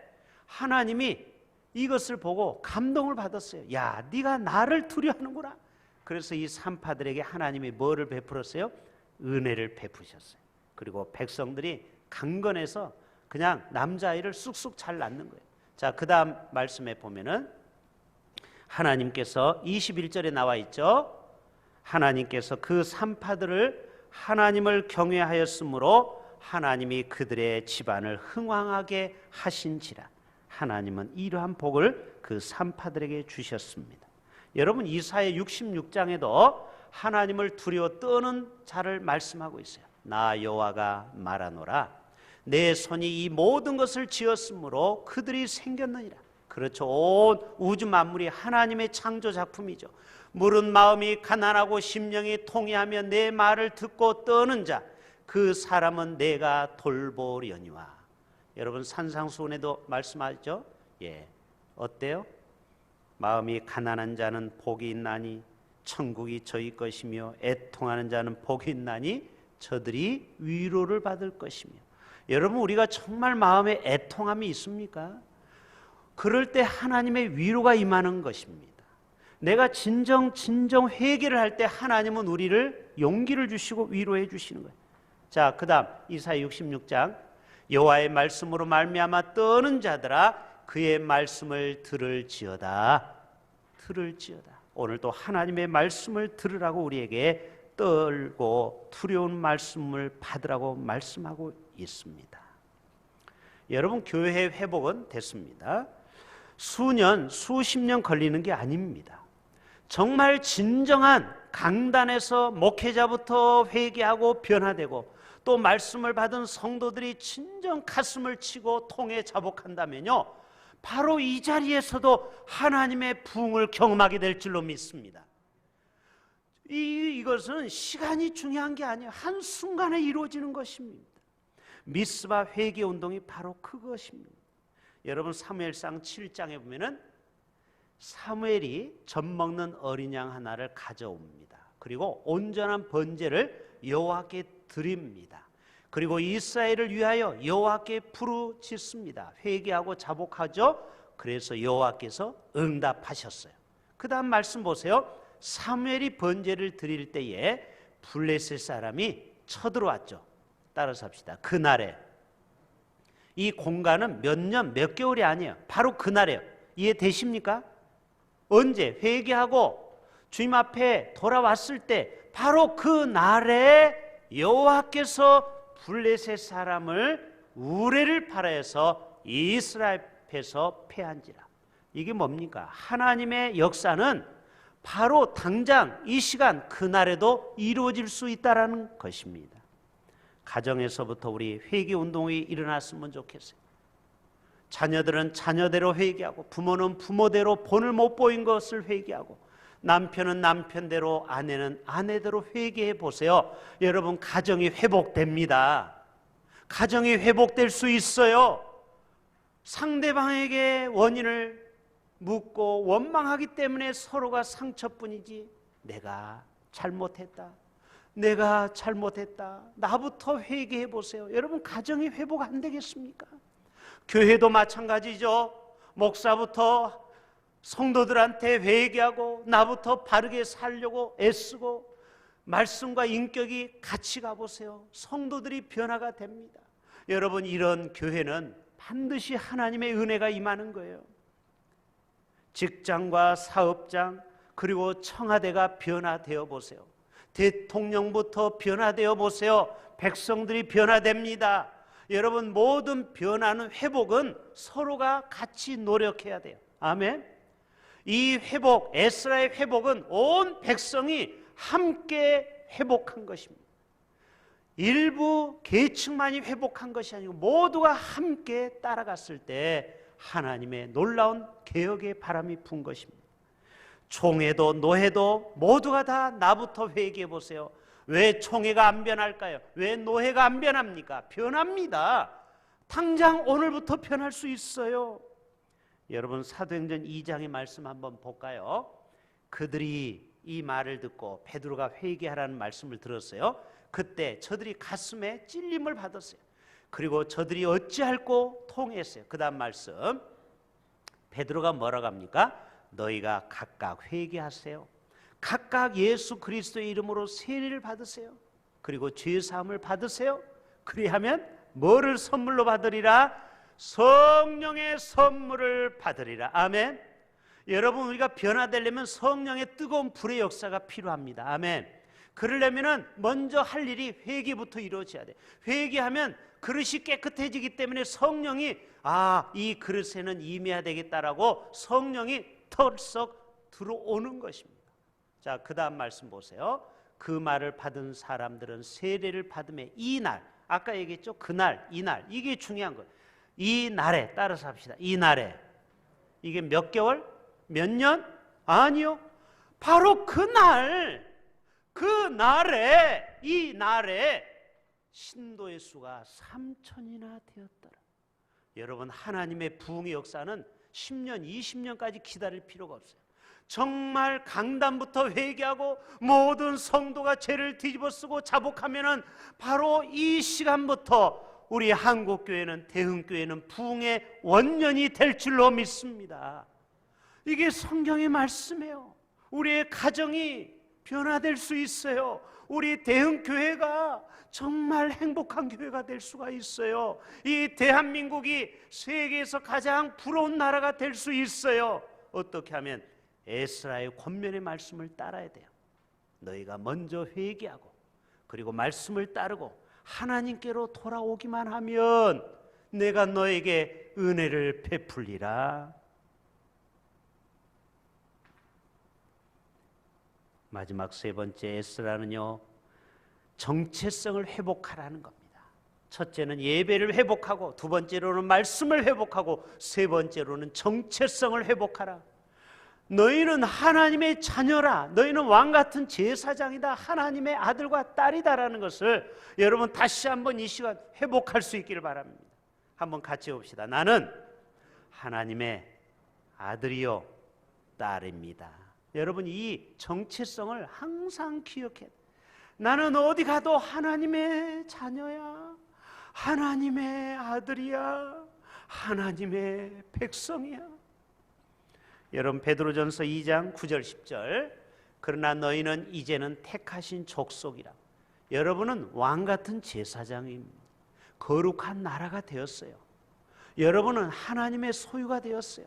하나님이 이것을 보고 감동을 받았어요. 야, 네가 나를 두려워하는구나. 그래서 이 산파들에게 하나님이 뭐를 베풀었어요? 은혜를 베푸셨어요. 그리고 백성들이 강건해서 그냥 남자아이를 쑥쑥 잘 낳는 거예요. 자, 그 다음 말씀에 보면은 하나님께서 21절에 나와 있죠. 하나님께서 그 산파들을 하나님을 경외하였으므로 하나님이 그들의 집안을 흥왕하게 하신지라. 하나님은 이러한 복을 그 산파들에게 주셨습니다. 여러분, 이사야 66장에도 하나님을 두려워 떠는 자를 말씀하고 있어요. 나 여호와가 말하노라. 내 손이 이 모든 것을 지었으므로 그들이 생겼느니라. 그렇죠. 온 우주 만물이 하나님의 창조 작품이죠. 물은 마음이 가난하고 심령이 통회하며 내 말을 듣고 떠는 자, 그 사람은 내가 돌보려니와. 여러분, 산상수훈에도 말씀하죠. 예, 어때요? 마음이 가난한 자는 복이 있나니 천국이 저희 것이며 애통하는 자는 복이 있나니 저들이 위로를 받을 것이며. 여러분, 우리가 정말 마음에 애통함이 있습니까? 그럴 때 하나님의 위로가 임하는 것입니다. 내가 진정 회개를 할 때 하나님은 우리를 용기를 주시고 위로해 주시는 거예요. 자, 그 다음 이사야 66장 여호와의 말씀으로 말미암아 떠는 자들아 그의 말씀을 들을지어다. 오늘 또 하나님의 말씀을 들으라고 우리에게 떨고 두려운 말씀을 받으라고 말씀하고 있습니다. 여러분, 교회의 회복은 됐습니다. 수년, 수십 년 걸리는 게 아닙니다. 정말 진정한 강단에서 목회자부터 회개하고 변화되고 또 말씀을 받은 성도들이 진정 가슴을 치고 통해 자복한다면요, 바로 이 자리에서도 하나님의 부흥을 경험하게 될 줄로 믿습니다. 이것은 시간이 중요한 게 아니에요. 한순간에 이루어지는 것입니다. 미스바 회개 운동이 바로 그것입니다. 여러분, 사무엘상 7장에 보면은 사무엘이 젖 먹는 어린 양 하나를 가져옵니다. 그리고 온전한 번제를 여호와께 드립니다. 그리고 이스라엘을 위하여 여호와께 부르짖습니다. 회개하고 자복하죠. 그래서 여호와께서 응답하셨어요. 그 다음 말씀 보세요. 사무엘이 번제를 드릴 때에 블레셋 사람이 쳐들어왔죠. 따라서 합시다. 그날에, 이 공간은 몇 년, 몇 개월이 아니에요. 바로 그날이에요. 이해되십니까? 언제? 회개하고 주님 앞에 돌아왔을 때 바로 그날에 여호와께서 블레셋 사람을 우레를 팔아서 이스라엘 앞에서 패한지라. 이게 뭡니까? 하나님의 역사는 바로 당장 이 시간 그날에도 이루어질 수 있다라는 것입니다. 가정에서부터 우리 회개 운동이 일어났으면 좋겠어요. 자녀들은 자녀대로 회개하고, 부모는 부모대로 본을 못 보인 것을 회개하고, 남편은 남편대로, 아내는 아내대로 회개해 보세요. 여러분, 가정이 회복됩니다. 가정이 회복될 수 있어요. 상대방에게 원인을 묻고 원망하기 때문에 서로가 상처뿐이지, 내가 잘못했다, 내가 잘못했다, 나부터 회개해 보세요. 여러분, 가정이 회복 안 되겠습니까? 교회도 마찬가지죠. 목사부터 성도들한테 회개하고 나부터 바르게 살려고 애쓰고 말씀과 인격이 같이 가보세요. 성도들이 변화가 됩니다. 여러분, 이런 교회는 반드시 하나님의 은혜가 임하는 거예요. 직장과 사업장, 그리고 청와대가 변화되어 보세요. 대통령부터 변화되어 보세요. 백성들이 변화됩니다. 여러분, 모든 변화는, 회복은 서로가 같이 노력해야 돼요. 아멘. 이 회복, 에스라의 회복은 온 백성이 함께 회복한 것입니다. 일부 계층만이 회복한 것이 아니고 모두가 함께 따라갔을 때 하나님의 놀라운 개혁의 바람이 분 것입니다. 총회도 노회도 모두가 다 나부터 회개해 보세요. 왜 총회가 안 변할까요? 왜 노회가 안 변합니까? 변합니다. 당장 오늘부터 변할 수 있어요. 여러분, 사도행전 2장의 말씀 한번 볼까요? 그들이 이 말을 듣고 베드로가 회개하라는 말씀을 들었어요. 그때 저들이 가슴에 찔림을 받았어요. 그리고 저들이 어찌할꼬 통했어요. 그 다음 말씀, 베드로가 뭐라고 합니까? 너희가 각각 회개하세요. 각각 예수 그리스도의 이름으로 세례를 받으세요. 그리고 죄사함을 받으세요. 그리하면 뭐를 선물로 받으리라? 성령의 선물을 받으리라. 아멘. 여러분, 우리가 변화되려면 성령의 뜨거운 불의 역사가 필요합니다. 아멘. 그러려면 먼저 할 일이 회개부터 이루어져야 돼. 회개하면 그릇이 깨끗해지기 때문에 성령이, 이 그릇에는 임해야 되겠다라고 성령이 털썩 들어오는 것입니다. 자, 그 다음 말씀 보세요. 그 말을 받은 사람들은 세례를 받음에 이날, 아까 얘기했죠? 그날, 이날, 이게 중요한 거예요. 이 날에, 따라서 합시다. 이 날에. 이게 몇 개월? 몇 년? 아니요. 바로 그날, 그날에, 이 날에 신도의 수가 3,000이나 되었더라. 여러분, 하나님의 부흥의 역사는 10년, 20년까지 기다릴 필요가 없어요. 정말 강단부터 회개하고 모든 성도가 죄를 뒤집어쓰고 자복하면은 바로 이 시간부터 우리 한국교회는, 대흥교회는 부흥의 원년이 될 줄로 믿습니다. 이게 성경의 말씀이에요. 우리의 가정이 변화될 수 있어요. 우리 대흥교회가 정말 행복한 교회가 될 수가 있어요. 이 대한민국이 세계에서 가장 부러운 나라가 될 수 있어요. 어떻게 하면? 에스라의 권면의 말씀을 따라야 돼요. 너희가 먼저 회개하고, 그리고 말씀을 따르고 하나님께로 돌아오기만 하면 내가 너에게 은혜를 베풀리라. 마지막 세 번째 에스라는요, 정체성을 회복하라는 겁니다. 첫째는 예배를 회복하고, 두 번째로는 말씀을 회복하고, 세 번째로는 정체성을 회복하라. 너희는 하나님의 자녀라. 너희는 왕같은 제사장이다. 하나님의 아들과 딸이다라는 것을 여러분 다시 한번 이 시간 회복할 수 있기를 바랍니다. 한번 같이 봅시다. 나는 하나님의 아들이요 딸입니다. 여러분, 이 정체성을 항상 기억해야 돼요. 나는 어디 가도 하나님의 자녀야, 하나님의 아들이야, 하나님의 백성이야. 여러분, 베드로전서 2장 9절 10절, 그러나 너희는 이제는 택하신 족속이라. 여러분은 왕같은 제사장입니다. 거룩한 나라가 되었어요. 여러분은 하나님의 소유가 되었어요.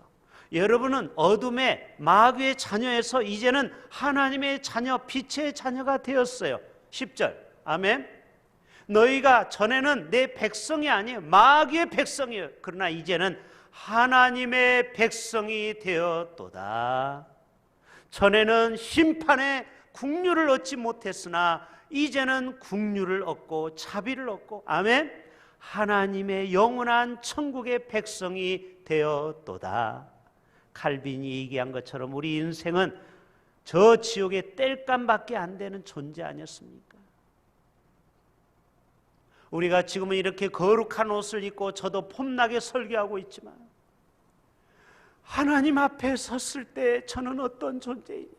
여러분은 어둠의 마귀의 자녀에서 이제는 하나님의 자녀, 빛의 자녀가 되었어요. 10절, 아멘. 너희가 전에는 내 백성이 아니에요, 마귀의 백성이에요. 그러나 이제는 하나님의 백성이 되었도다. 전에는 심판의 국류를 얻지 못했으나 이제는 국류를 얻고 자비를 얻고, 아멘, 하나님의 영원한 천국의 백성이 되었도다. 칼빈이 얘기한 것처럼 우리 인생은 저 지옥의 땔감밖에 안 되는 존재 아니었습니까? 우리가 지금은 이렇게 거룩한 옷을 입고 저도 폼나게 설교하고 있지만 하나님 앞에 섰을 때 저는 어떤 존재이냐?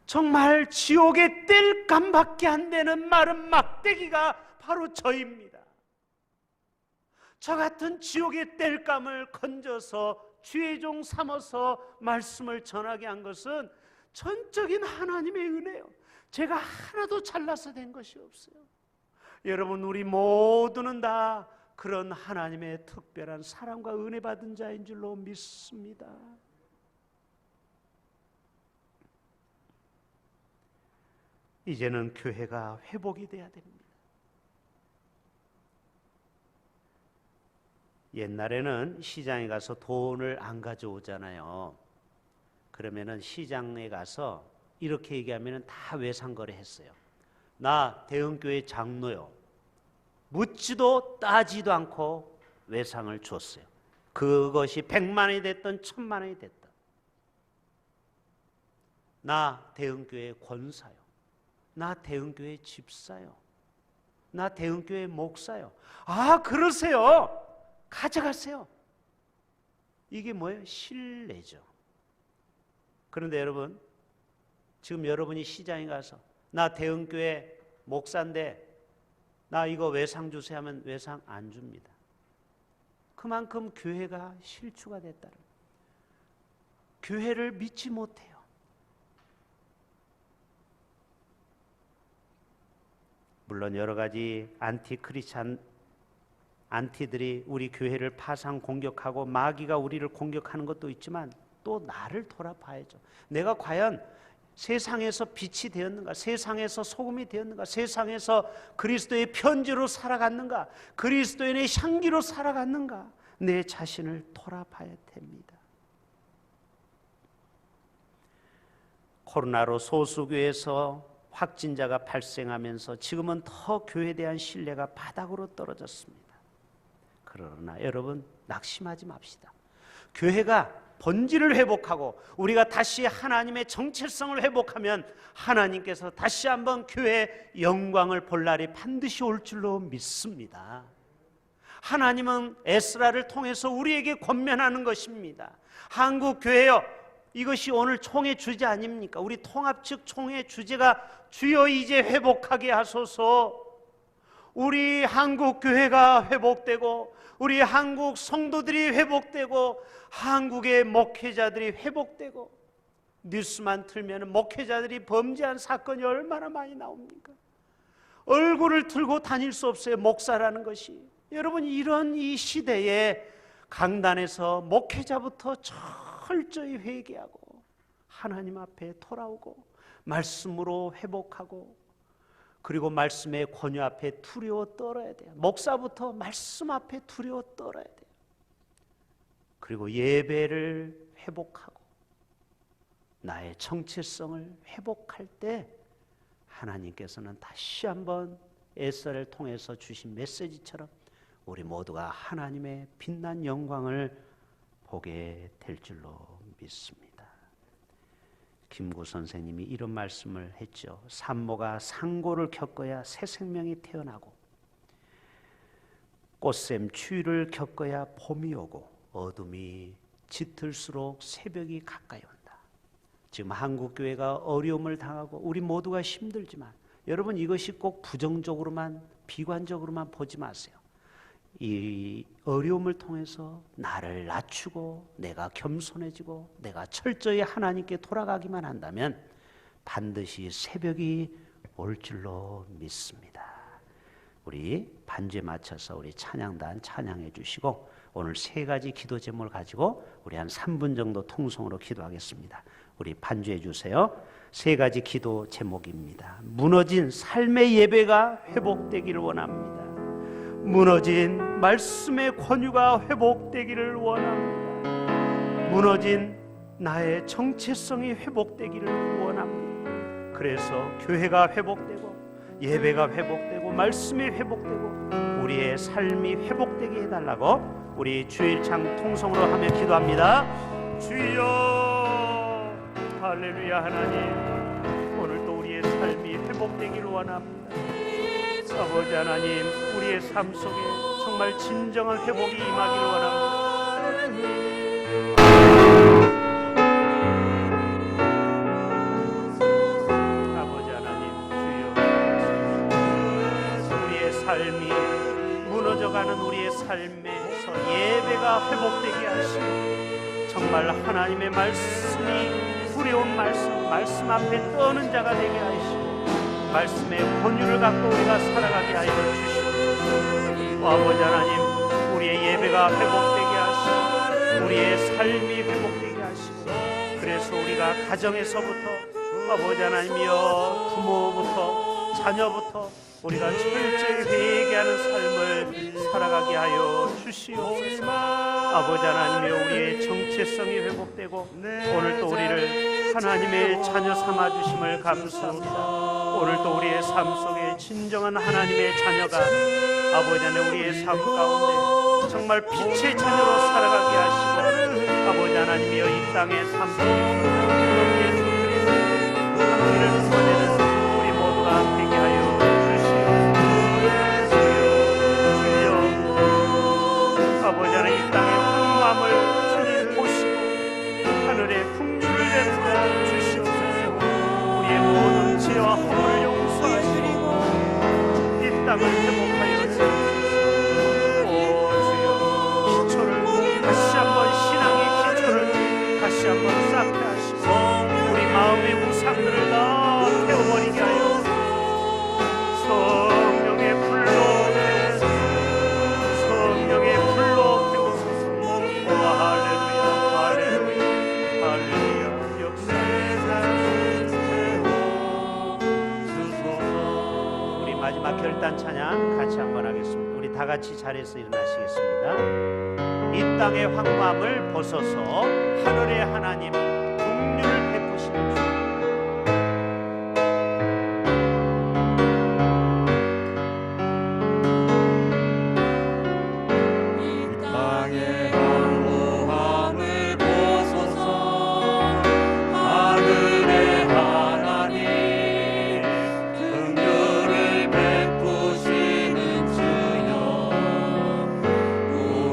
정말 지옥의 땔감밖에 안 되는 마른 막대기가 바로 저입니다. 저 같은 지옥의 땔감을 건져서 주의 종 삼아서 말씀을 전하게 한 것은 전적인 하나님의 은혜요. 제가 하나도 잘나서 된 것이 없어요. 여러분, 우리 모두는 다 그런 하나님의 특별한 사랑과 은혜 받은 자인 줄로 믿습니다. 이제는 교회가 회복이 돼야 됩니다. 옛날에는 시장에 가서 돈을 안 가져오잖아요. 그러면은 시장에 가서 이렇게 얘기하면 다 외상거래 했어요. 나 대흥교회 장로요. 묻지도 따지도 않고 외상을 줬어요. 그것이 100만 원이 됐든 1000만 원이 됐든. 나 대흥교회 권사요. 나 대흥교회 집사요. 나 대흥교회 목사요. 아, 그러세요? 가져가세요. 이게 뭐예요? 신뢰죠. 그런데 여러분, 지금 여러분이 시장에 가서 나 대흥교회 목사인데 나 이거 외상 주세요 하면 외상 안 줍니다. 그만큼 교회가 실추가 됐다는, 교회를 믿지 못해요. 물론 여러 가지 안티들이 우리 교회를 파상 공격하고 마귀가 우리를 공격하는 것도 있지만 또 나를 돌아봐야죠. 내가 과연 세상에서 빛이 되었는가? 세상에서 소금이 되었는가? 세상에서 그리스도의 편지로 살아갔는가? 그리스도인의 향기로 살아갔는가? 내 자신을 돌아봐야 됩니다. 코로나로 소수교회에서 확진자가 발생하면서 지금은 더 교회에 대한 신뢰가 바닥으로 떨어졌습니다. 그러나 여러분, 낙심하지 맙시다. 교회가 본질을 회복하고 우리가 다시 하나님의 정체성을 회복하면 하나님께서 다시 한번 교회의 영광을 볼 날이 반드시 올 줄로 믿습니다. 하나님은 에스라를 통해서 우리에게 권면하는 것입니다. 한국 교회여, 이것이 오늘 총회 주제 아닙니까? 우리 통합 측 총회 주제가 주여 이제 회복하게 하소서. 우리 한국 교회가 회복되고 우리 한국 성도들이 회복되고 한국의 목회자들이 회복되고, 뉴스만 틀면 목회자들이 범죄한 사건이 얼마나 많이 나옵니까? 얼굴을 들고 다닐 수 없어요, 목사라는 것이. 여러분, 이런 이 시대에 강단에서 목회자부터 철저히 회개하고 하나님 앞에 돌아오고 말씀으로 회복하고, 그리고 말씀의 권유 앞에 두려워 떨어야 돼요. 목사부터 말씀 앞에 두려워 떨어야 돼요. 그리고 예배를 회복하고 나의 정체성을 회복할 때 하나님께서는 다시 한번 에스라를 통해서 주신 메시지처럼 우리 모두가 하나님의 빛난 영광을 보게 될 줄로 믿습니다. 김구 선생님이 이런 말씀을 했죠. 산모가 상고를 겪어야 새 생명이 태어나고 꽃샘 추위를 겪어야 봄이 오고 어둠이 짙을수록 새벽이 가까이 온다. 지금 한국교회가 어려움을 당하고 우리 모두가 힘들지만 여러분 이것이 꼭 부정적으로만 비관적으로만 보지 마세요. 이 어려움을 통해서 나를 낮추고 내가 겸손해지고 내가 철저히 하나님께 돌아가기만 한다면 반드시 새벽이 올 줄로 믿습니다. 우리 반주에 맞춰서 우리 찬양단 찬양해 주시고 오늘 세 가지 기도 제목을 가지고 우리 한 3분 정도 통성으로 기도하겠습니다. 우리 반주해 주세요. 세 가지 기도 제목입니다. 무너진 삶의 예배가 회복되기를 원합니다. 무너진 말씀의 권유가 회복되기를 원합니다. 무너진 나의 정체성이 회복되기를 원합니다. 그래서 교회가 회복되고 예배가 회복되고 말씀이 회복되고 우리의 삶이 회복되게 해달라고 우리 주일창 통성으로 하며 기도합니다. 주여 할렐루야. 하나님 오늘도 우리의 삶이 회복되기를 원합니다. 아버지 하나님 우리의 삶 속에 정말 진정한 회복이 임하기를 원합니다. 아버지 하나님 주여 우리의 삶이 무너져가는 우리의 삶에서 예배가 회복되게 하시고 정말 하나님의 말씀이 두려운 말씀 앞에 떠는 자가 되게 하시고 말씀의 권유를 갖고 우리가 살아가게 하여 주시옵소서. 아버지 하나님 우리의 예배가 회복되게 하시고 우리의 삶이 회복되게 하시고 그래서 우리가 가정에서부터 아버지 하나님이여 부모부터 자녀부터 우리가 철저히 회개하는 삶을 살아가게 하여 주시옵소서. 아버지 하나님이여 우리의 정체성이 회복되고 오늘 또 우리를 하나님의 자녀 삼아 주심을 감사합니다. 오늘 또 우리의 삶 속에 진정한 하나님의 자녀가 아버지 하나님 우리의 삶 가운데 정말 빛의 자녀로 살아가게 하시고 아버지 하나님이여 이 땅의 삶 속에 예수 그리스도 우리를 구원하는 우리 모두가 되게 하여 아버지 하나님 이 땅의 풍부함을 주님 보시고 하늘의 풍류를 베풀어 주시옵소서. 우리의 모든 죄와 허물을 용서하시고 이 땅을 회복하여 주옵소서. 오 주여 기초를 다시 한번 신앙의 기초를 다시 한번 쌓게 하시고 우리 마음의 우상들을 다 태워버리게 하여 성령의 불로 마지막 결단 찬양 같이 한번 하겠습니다. 우리 다 같이 자리에서 일어나시겠습니다. 이 땅의 황무함을 벗어서 하늘의 하나님 긍휼을 베푸시는 주.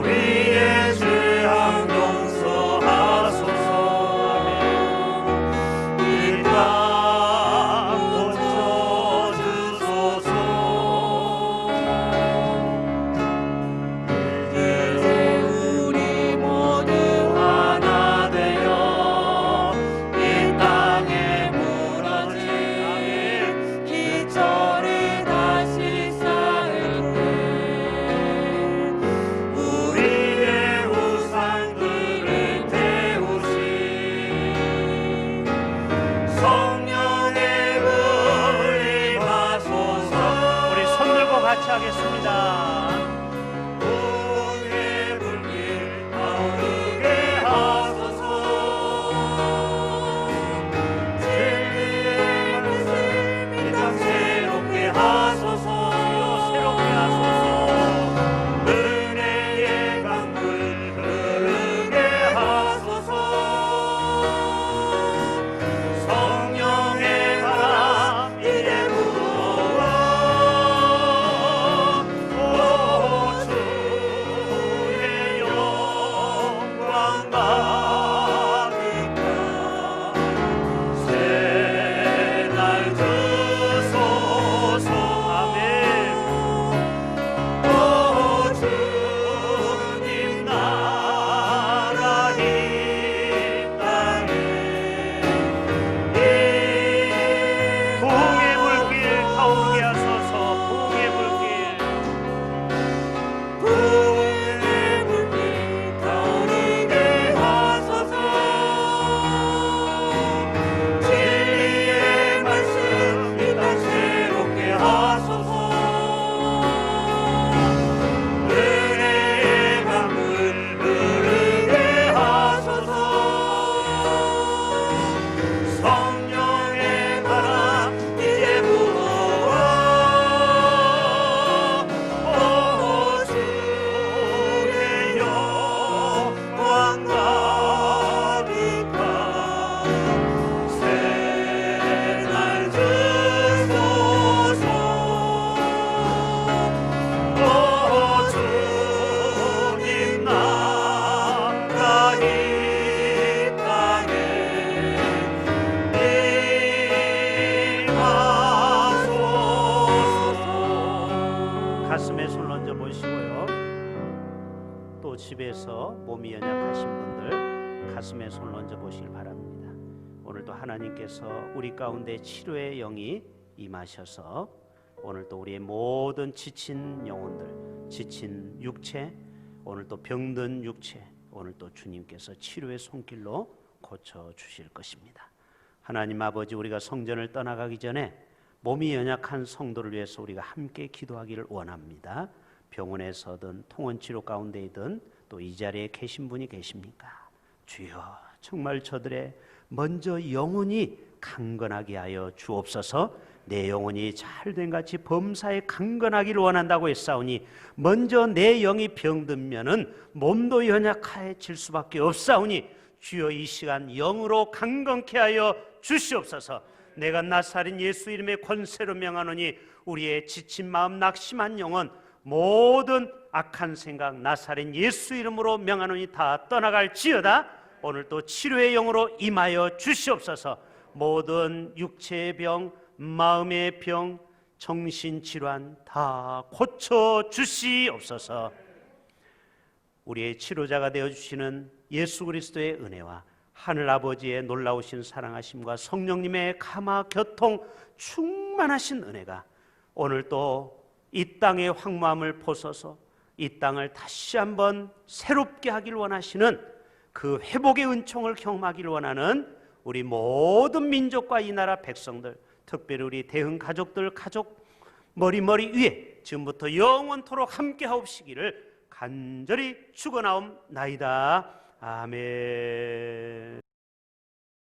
우리의 죄악 용서하소서. 또 집에서 몸이 연약하신 분들 가슴에 손을 얹어 보시길 바랍니다. 오늘도 하나님께서 우리 가운데 치료의 영이 임하셔서 오늘도 우리의 모든 지친 영혼들, 지친 육체, 오늘도 병든 육체, 오늘도 주님께서 치료의 손길로 고쳐주실 것입니다. 하나님 아버지, 우리가 성전을 떠나가기 전에 몸이 연약한 성도를 위해서 우리가 함께 기도하기를 원합니다. 병원에서든 통원치료 가운데이든 또 이 자리에 계신 분이 계십니까? 주여, 정말 저들의 먼저 영혼이 강건하게 하여 주옵소서. 내 영혼이 잘된 같이 범사에 강건하기를 원한다고 했사오니 먼저 내 영이 병들면은 몸도 연약해질 수밖에 없사오니 주여, 이 시간 영으로 강건케 하여 주시옵소서. 내가 나사렛 예수 이름의 권세로 명하노니 우리의 지친 마음, 낙심한 영혼, 모든 악한 생각 나사렛 예수 이름으로 명하노니 다 떠나갈지어다. 오늘 또 치료의 영으로 임하여 주시옵소서. 모든 육체의 병, 마음의 병, 정신질환 다 고쳐 주시옵소서. 우리의 치료자가 되어주시는 예수 그리스도의 은혜와 하늘 아버지의 놀라우신 사랑하심과 성령님의 감화 교통 충만하신 은혜가 오늘 또 이 땅의 황무함을 보소서 이 땅을 다시 한번 새롭게 하길 원하시는 그 회복의 은총을 경험하길 원하는 우리 모든 민족과 이 나라 백성들, 특별히 우리 대흥 가족들, 가족 머리 위에 지금부터 영원토록 함께 하옵시기를 간절히 축원하옵나이다. 아멘.